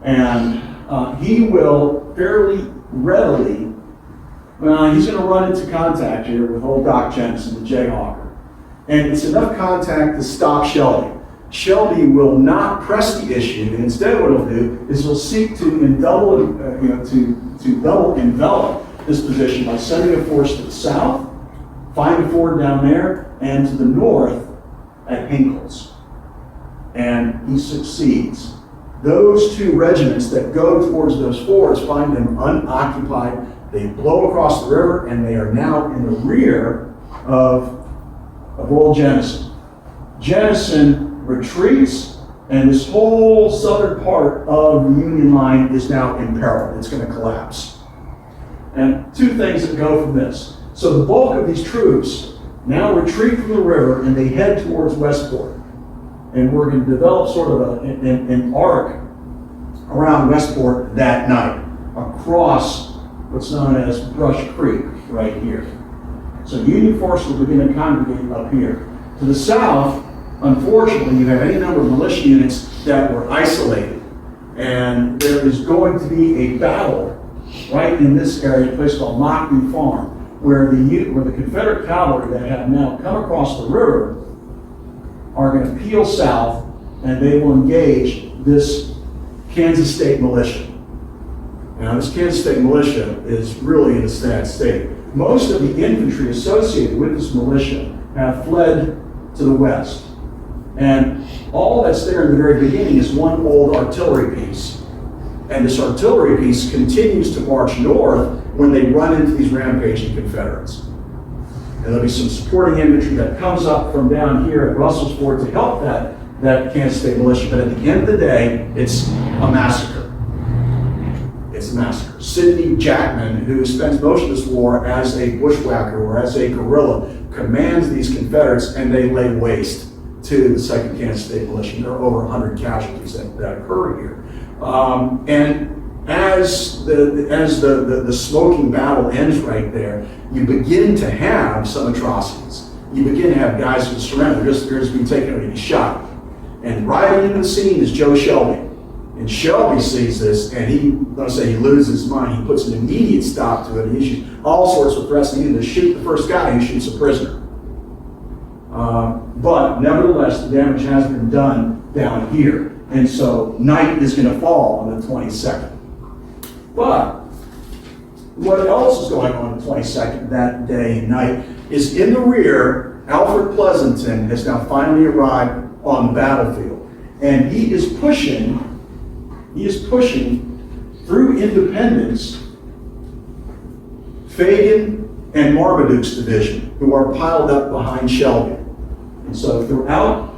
And he will fairly readily, he's going to run into contact here with old Doc Jensen, the Jayhawker. And it's enough contact to stop Shelby. Shelby will not press the issue, and instead what he'll do is he'll seek to double envelop this position by sending a force to the south, find a ford down there, and to the north at Hinkles. And he succeeds. Those two regiments that go towards those fords find them unoccupied. They blow across the river, and they are now in the rear of old Jenison. Jenison retreats, and this whole southern part of the Union line is now in peril. It's going to collapse. And two things that go from this. So the bulk of these troops now retreat from the river, and they head towards Westport. And we're going to develop sort of an arc around Westport that night, across what's known as Brush Creek right here. So Union forces will begin to congregate up here. To the south, unfortunately, you have any number of militia units that were isolated. And there is going to be a battle right in this area, a place called Mockney Farm, where the Confederate cavalry that have now come across the river are going to peel south, and they will engage this Kansas State militia. Now, this Kansas State militia is really in a sad state. Most of the infantry associated with this militia have fled to the west. And all that's there in the very beginning is one old artillery piece. And this artillery piece continues to march north when they run into these rampaging Confederates. And there'll be some supporting infantry that comes up from down here at Russell's Ford to help that Kansas State militia. But at the end of the day, it's a massacre. It's a massacre. Sidney Jackman, who spends most of this war as a bushwhacker or as a guerrilla, commands these Confederates, and they lay waste to the 2nd Kansas State Militia. There are over 100 casualties that occur here. And as the smoking battle ends right there, you begin to have some atrocities. You begin to have guys who surrender. They're just being taken out and shot. And riding into the scene is Joe Shelby. And Shelby sees this, and he loses his mind. He puts an immediate stop to it. He issues all sorts of threats, needing to shoot the first guy who shoots a prisoner. But nevertheless, the damage has been done down here. And so night is going to fall on the 22nd. But what else is going on the 22nd that day and night is in the rear, Alfred Pleasanton has now finally arrived on the battlefield. And he is pushing through Independence, Fagan and Marmaduke's division, who are piled up behind Shelby. And so throughout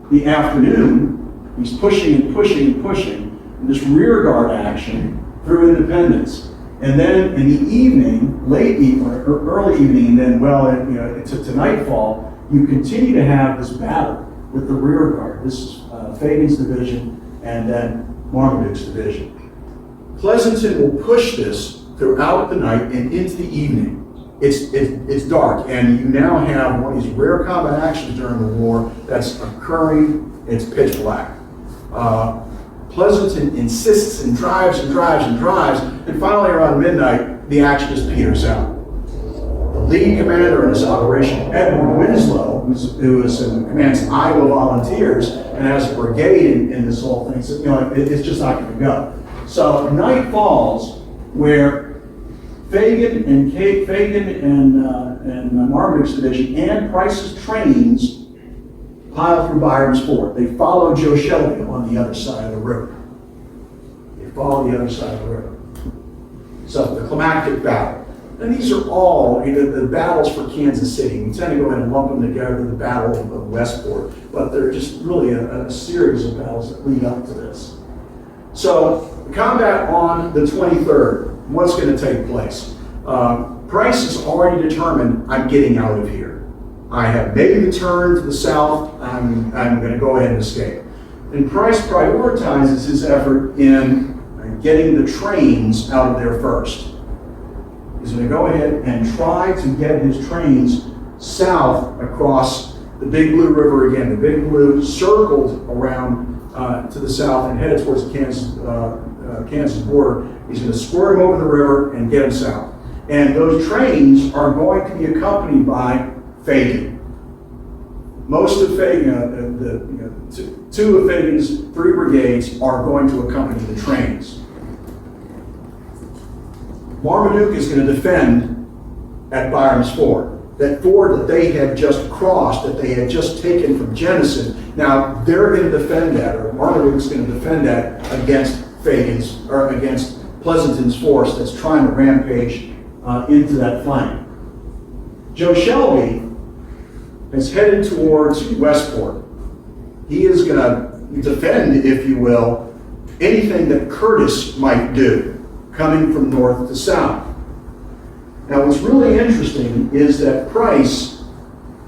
the afternoon, he's pushing and pushing and pushing in this rear guard action through Independence. And then in the evening, late evening, or early evening, and then to nightfall, you continue to have this battle with the rear guard. This is Fagan's division and then Marmaduke's division. Pleasanton will push this throughout the night and into the evening. It's dark, and you now have one of these rare combat actions during the war that's occurring. It's pitch black. Pleasanton insists and drives and drives and drives, and finally around midnight, the action just peters out. The lead commander in this operation, Edward Winslow, who commands Iowa Volunteers and has a brigade in this whole thing, says, it's just not going to go. So night falls where Fagan and Marmaduke's division and Price's trains pile through Byram's Fort. They follow Joe Shelby on the other side of the river. So the climactic battle. And these are all the battles for Kansas City. We tend to go ahead and lump them together, the Battle of Westport, but they're just really a series of battles that lead up to this. So the combat on the 23rd, what's going to take place? Price has already determined, I'm getting out of here. I have made the turn to the south, I'm going to go ahead and escape. And Price prioritizes his effort in getting the trains out of there first. He's going to go ahead and try to get his trains south across the Big Blue River again. The Big Blue circled around to the south and headed towards the Kansas border. He's going to squirt him over the river and get him south. And those trains are going to be accompanied by Fagan. Most of Fagan, two of Fagan's 3 brigades are going to accompany the trains. Marmaduke is going to defend at Byram's Ford. That ford that they had just crossed, that they had just taken from Jenison, now they're going to defend that, or Marmaduke is going to defend that against Fagan's, or against Pleasanton's force that's trying to rampage into that flank. Joe Shelby is headed towards Westport. He is going to defend, if you will, anything that Curtis might do, coming from north to south. Now, what's really interesting is that Price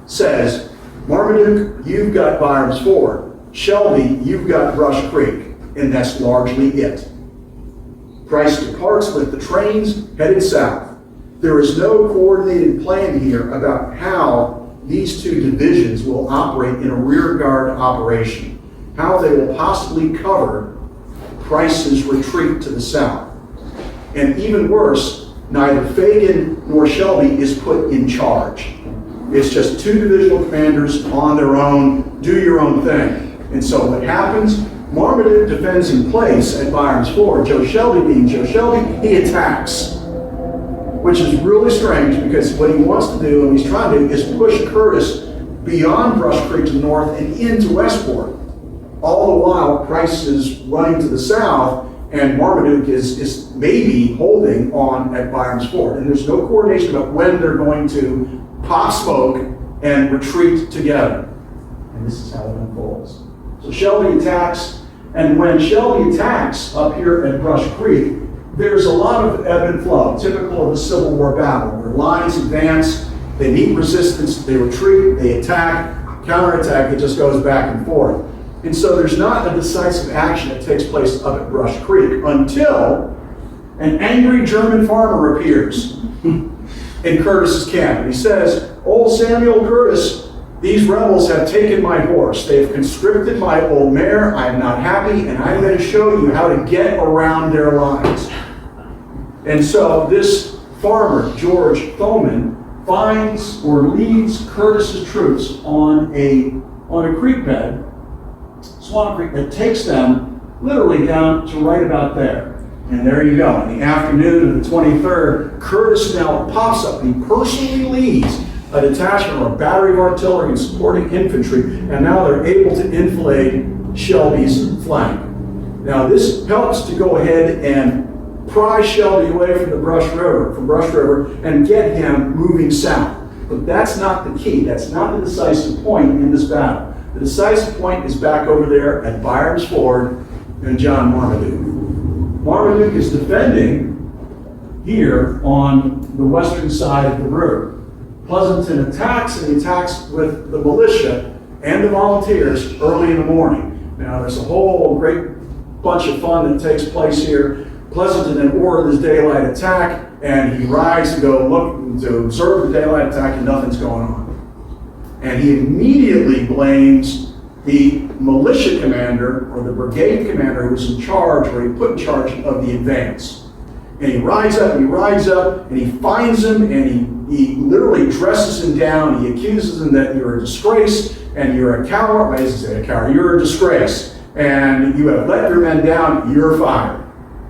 says, Marmaduke, you've got Byram's Ford. Shelby, you've got Brush Creek, and that's largely it. Price departs with the trains headed south. There is no coordinated plan here about how these two divisions will operate in a rear guard operation, how they will possibly cover Price's retreat to the south. And even worse, neither Fagan nor Shelby is put in charge. It's just 2 divisional commanders on their own, do your own thing. And so what happens? Marmaduke defends in place at Byram's Ford. Joe Shelby, being Joe Shelby, he attacks, which is really strange because what he wants to do, and he's trying to do, is push Curtis beyond Brush Creek to the north and into Westport. All the while, Price is running to the south, and Marmaduke is maybe holding on at Byram's Ford. And there's no coordination about when they're going to pop smoke and retreat together. And this is how it unfolds. So Shelby attacks, and when Shelby attacks up here at Brush Creek, there's a lot of ebb and flow, typical of a Civil War battle, where lines advance, they meet resistance, they retreat, they attack, counterattack, it just goes back and forth. And so there's not a decisive action that takes place up at Brush Creek until an angry German farmer appears in Curtis's camp. And he says, "Old Samuel Curtis, these rebels have taken my horse. They've conscripted my old mare. I am not happy, and I'm going to show you how to get around their lines." And so this farmer, George Thoman, finds or leads Curtis's troops on a creek bed, Swan Creek, that takes them literally down to right about there. And there you go. In the afternoon of the 23rd, Curtis now pops up. He personally leads a detachment or a battery of artillery and supporting infantry, and now they're able to enfilade Shelby's flank. Now this helps to go ahead and pry Shelby away from Brush River, and get him moving south. But that's not the key. That's not the decisive point in this battle. The decisive point is back over there at Byram's Ford and John Marmaduke. Marmaduke is defending here on the western side of the river. Pleasanton attacks, and he attacks with the militia and the volunteers early in the morning. Now there's a whole great bunch of fun that takes place here. Pleasanton then ordered this daylight attack, and he rides to go look to observe the daylight attack, and nothing's going on. And he immediately blames the militia commander or the brigade commander who was in charge, or he put in charge of the advance. And he rides up and he finds him, and he literally dresses him down. He accuses him that you're a disgrace and you're a coward. I used to say a coward. You're a disgrace, and you have let your men down. You're fired.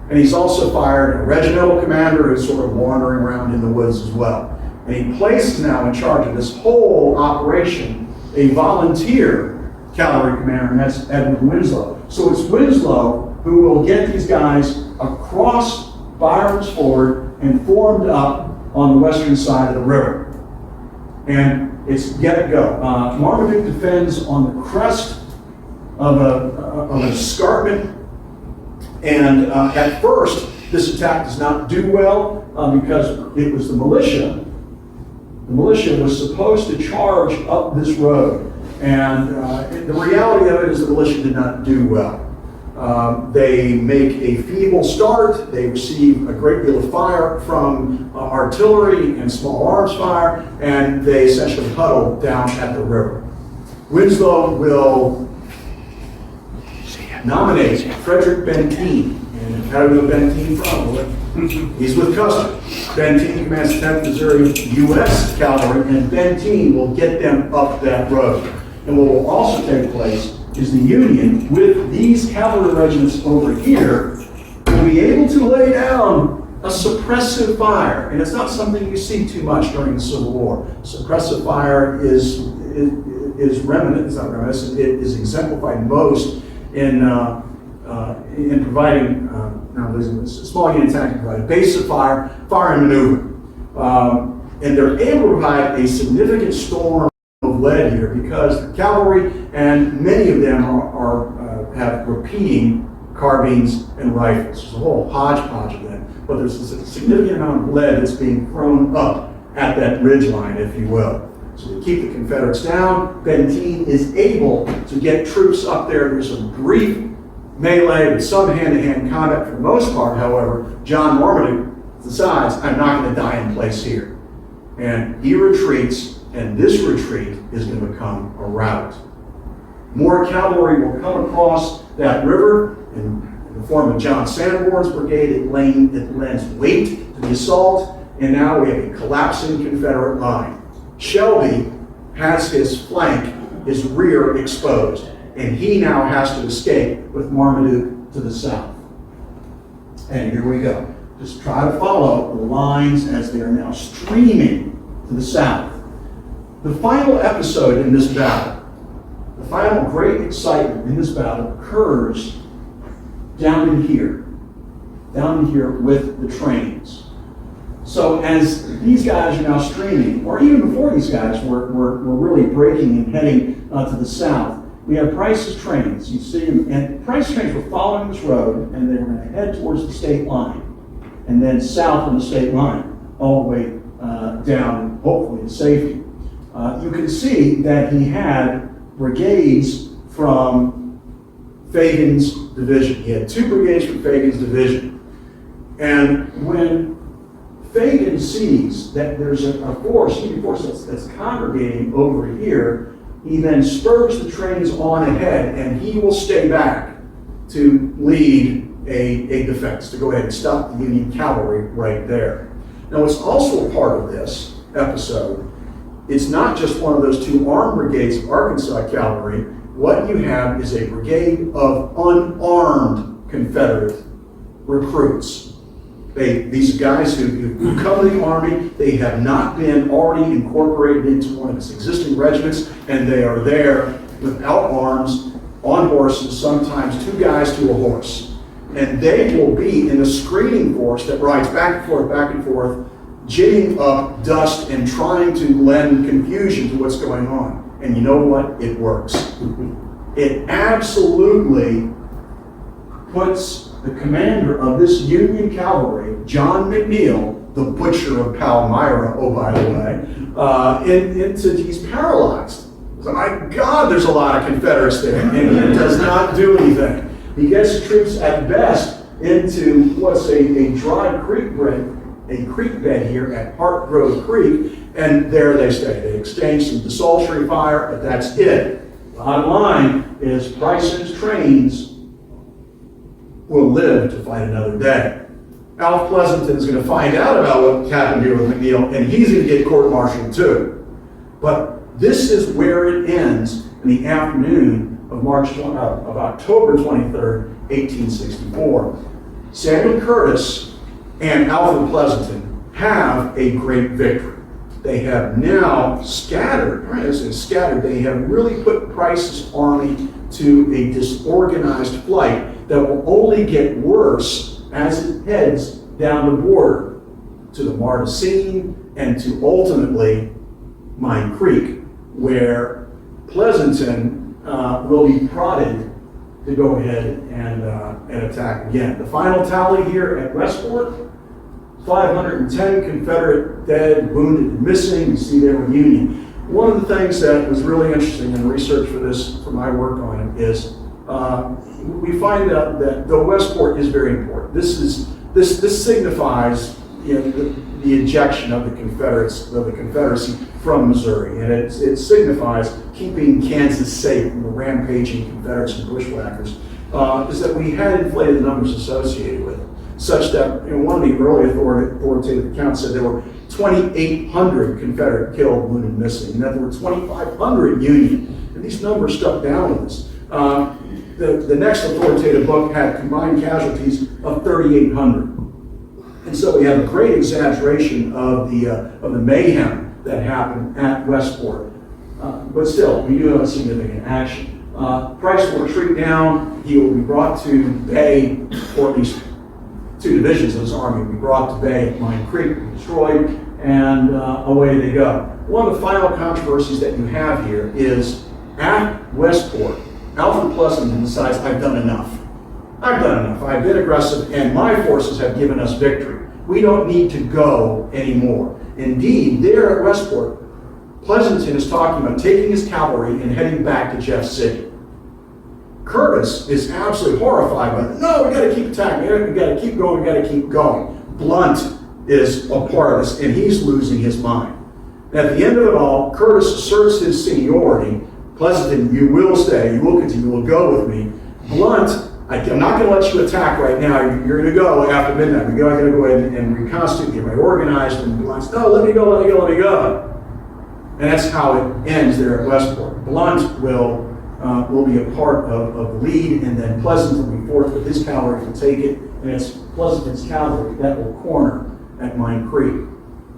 And he's also fired a regimental commander who's sort of wandering around in the woods as well. And he places now in charge of this whole operation a volunteer cavalry commander, and that's Edward Winslow. So it's Winslow who will get these guys across Byram's Ford and formed up on the western side of the river. And it's get go. Marmaduke defends on the crest of an escarpment. And at first, this attack does not do well because it was the militia. The militia was supposed to charge up this road. And the reality of it is the militia did not do well. They make a feeble start. They receive a great deal of fire from artillery and small arms fire, and they essentially huddle down at the river. Winslow will nominate Frederick Benteen. And how do we know Benteen from? Well, he's with Custer. Benteen commands 10th Missouri U.S. Cavalry, and Benteen will get them up that road. And what will also take place is the Union, with these cavalry regiments over here, will be able to lay down a suppressive fire. And it's not something you see too much during the Civil War. Suppressive fire is reminiscent, it's not reminiscent, it is exemplified most in providing, small unit tactic, provide base of fire, fire and maneuver. And they're able to provide a significant storm of lead here because the cavalry, and many of them have repeating carbines and rifles. There's a whole hodgepodge of them, but there's a significant amount of lead that's being thrown up at that ridge line, if you will. So to keep the Confederates down, Benteen is able to get troops up there. There's a brief melee with some hand-to-hand combat. For the most part, however, John Marmaduke decides, I'm not going to die in place here. And he retreats, and this retreat is going to become a rout. More cavalry will come across that river in the form of John Sanborn's brigade. It lends weight to the assault, and now we have a collapsing Confederate line. Shelby has his flank, his rear exposed, and he now has to escape with Marmaduke to the south. And here we go. Just try to follow the lines as they are now streaming to the south. The final episode in this battle, the final great excitement in this battle occurs down in here with the trains. So as these guys are now streaming, or even before these guys were really breaking and heading to the south, we have Price's trains. You see them, and Price's trains were following this road, and they were going to head towards the state line, and then south of the state line, all the way down, hopefully to safety. You can see that he had brigades from Fagan's division. He had 2 brigades from Fagan's division. And when Fagan sees that there's a Union force that's congregating over here, he then spurs the trains on ahead, and he will stay back to lead a defense, to go ahead and stop the Union cavalry right there. Now, what's also a part of this episode, it's not just one of those 2 armed brigades of Arkansas cavalry. What you have is a brigade of unarmed Confederate recruits. These guys who come to the Army, they have not been already incorporated into one of its existing regiments, and they are there without arms, on horses, sometimes 2 guys to a horse. And they will be in a screening force that rides back and forth, jigging up dust and trying to lend confusion to what's going on. And you know what? It works. It absolutely puts the commander of this Union cavalry, John McNeil, the butcher of Palmyra, oh by the way, he's paralyzed. So, my God, there's a lot of Confederates there, and he does not do anything. He gets the troops at best into what's a dry creek bed here at Hart Grove Creek, and there they stay. They exchange some desultory fire, but that's it. Bottom line is Price's trains will live to fight another day. Alf Pleasanton is going to find out about what happened here with McNeil, and he's going to get court-martialed too. But this is where it ends in the afternoon of October 23rd, 1864. Samuel Curtis and Alfred Pleasanton have a great victory. They have now scattered, they have really put Price's army to a disorganized flight that will only get worse as it heads down the border to the Mardicine and to ultimately Mine Creek, where Pleasanton will be prodded to go ahead and attack again. The final tally here at Westport, 510 Confederate dead, wounded, and missing. You see there with Union. One of the things that was really interesting in the research for my work on it is we find out that though Westport is very important, this signifies the ejection of the Confederacy from Missouri, and it signifies keeping Kansas safe from the rampaging Confederates and bushwhackers is that we had inflated numbers associated with it, such that one of the early authoritative accounts said there were 2,800 Confederate killed, wounded, missing, and that there were 2,500 Union. And these numbers stuck down with us. The next authoritative book had combined casualties of 3,800. And so we have a great exaggeration of the mayhem that happened at Westport. But still, we do have a significant action. Price will retreat down. He will be brought to bay, or at least 2 divisions of his army will be brought to bay at Mine Creek, destroyed, and away they go. One of the final controversies that you have here is at Westport, Alfred Pleasonton decides, I've done enough. I've done enough. I've been aggressive, and my forces have given us victory. We don't need to go anymore. Indeed, there at Westport, Pleasonton is talking about taking his cavalry and heading back to Jeff City. Curtis is absolutely horrified by that. No, we got to keep attacking. We got to keep going. We got to keep going. Blunt is a part of this, and he's losing his mind. At the end of it all, Curtis asserts his seniority. Pleasonton, you will stay. You will continue. You will go with me. Blunt, I'm not going to let you attack right now. You're going to go after midnight. I'm going to go ahead and reconstitute you. I organized, and Blunt's, no, let me go. And that's how it ends there at Westport. Blunt will be a part of the lead, and then Pleasonton will be forth with his cavalry to take it, and it's Pleasonton's cavalry that will corner at Mine Creek.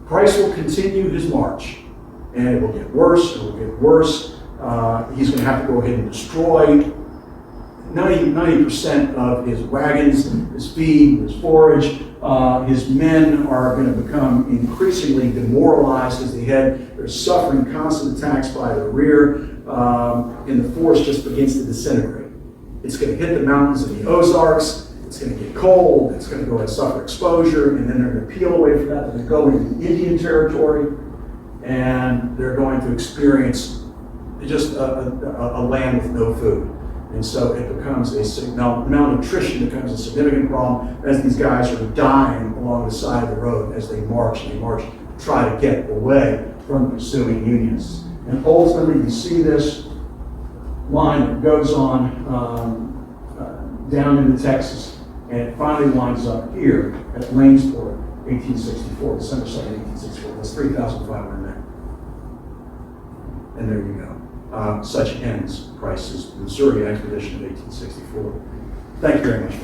Price will continue his march, and it will get worse, he's going to have to go ahead and destroy 90% of his wagons, his feed, his forage. His men are going to become increasingly demoralized as they head. They're suffering constant attacks by the rear, and the force just begins to disintegrate. It's going to hit the mountains of the Ozarks. It's going to get cold. It's going to go and suffer exposure, and then they're going to peel away from that. They're going to go into Indian territory, and they're going to experience just a land with no food. And so it becomes malnutrition becomes a significant problem as these guys are dying along the side of the road as they march to try to get away from the pursuing Unionists. And ultimately, you see this line that goes on down into Texas, and it finally winds up here at Lanesport, 1864, December 2nd, 1864. That's 3,500 men. And there you go. Such ends Price's Missouri expedition of 1864. Thank you very much.